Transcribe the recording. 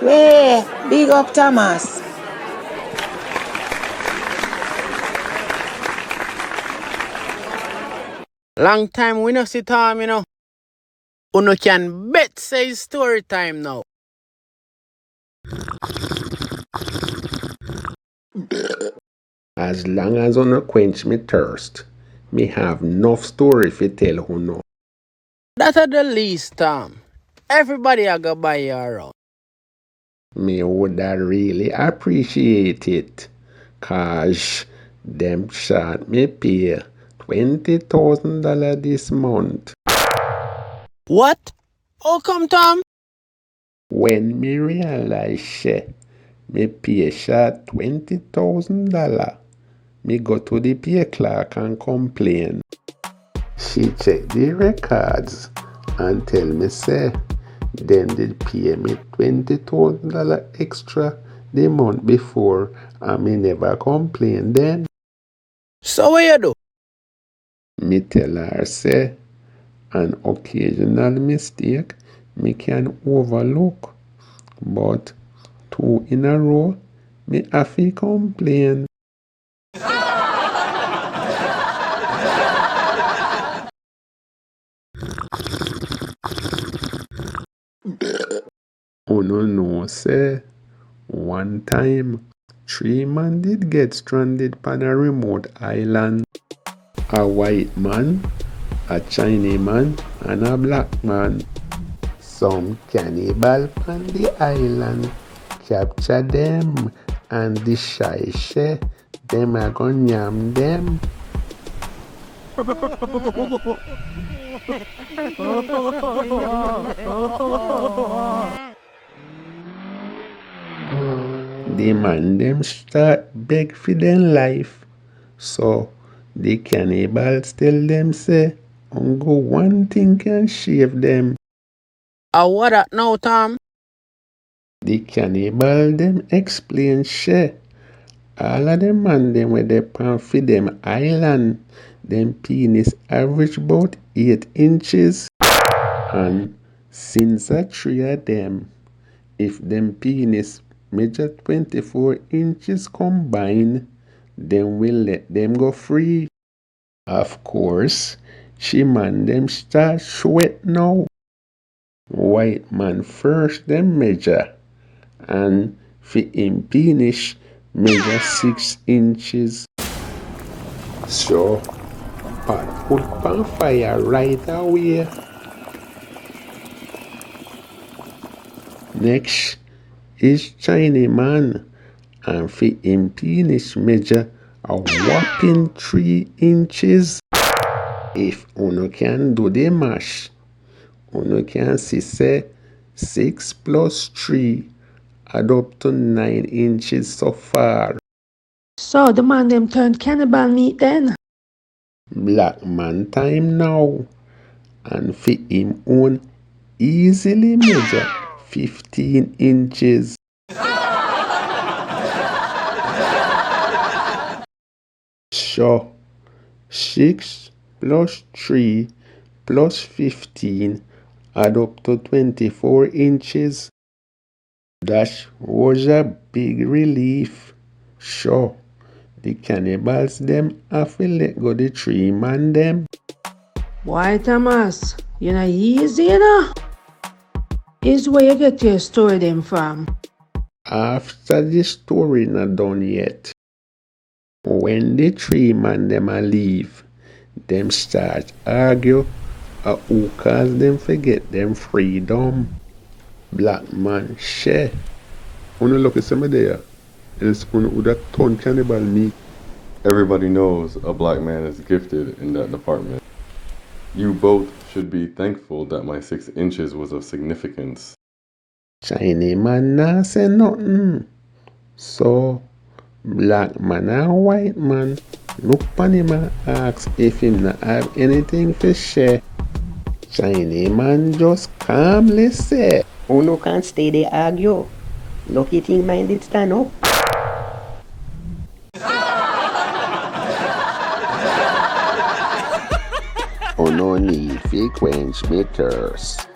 Way, big up Thomas. Long time we no see Tom, you know. Uno can bet say it's story time now. As long as uno quench me thirst, me have enough story fi tell uno. That's the least, Tom. Everybody a go buy you around. Me woulda really appreciate it, cause them shot me pay $20,000 this month. What? How come, Tom? When me realize me pay shot $20,000, me go to the pay clerk and complain. She check the records and tell me say them did pay me $20,000 extra the month before and me never complain then. So what you do? Me tell her say an occasional mistake me can overlook, but 2 in a row me have to complain. Uno know say one time 3 man did get stranded on a remote island. A white man, a Chinese man, and a black man. Some cannibal on the island capture them and the shy them a gon yam them. The man them start beg for them life. So the cannibals tell them say, ongo one thing can shave them. What that now, Tom? The cannibal them explain all of them man them where they pan for them island, them penis average about 8 inches. And since a 3 of them, if them penis measure 24 inches combined, then we'll let them go free. Of course, she man them start sweat now. White man first them measure, and for him penis measure 6 inches. So, pot put on fire right away. Next is Chinese man, and for him penis measure a whopping 3 inches. If uno can do the mash, uno can see say 6 plus 3 add up to 9 inches so far. So the man them turned cannibal meat then? Black man time now, and for him own easily measure 15 inches. So 6 plus 3 plus 15 add up to 24 inches. That was a big relief. Sure, the cannibals them have to let go the 3 man them. Why, Thomas? You know easy, you know? Is where you get your story them from. After the story not done yet, when the 3 man them a leave, them start argue who caused them forget them freedom. Black man Uno look at some there. Else uno would have turned cannibal meat. Everybody knows a black man is gifted in that department. You both should be thankful that my 6 inches was of significance. Chinese man nah say nothing. So, black man and white man look pon him and ask if him not have anything for share. Chinese man just calmly say, Uno can't stay there argue. Lucky thing mind it stand up. uno need to quench me thirst.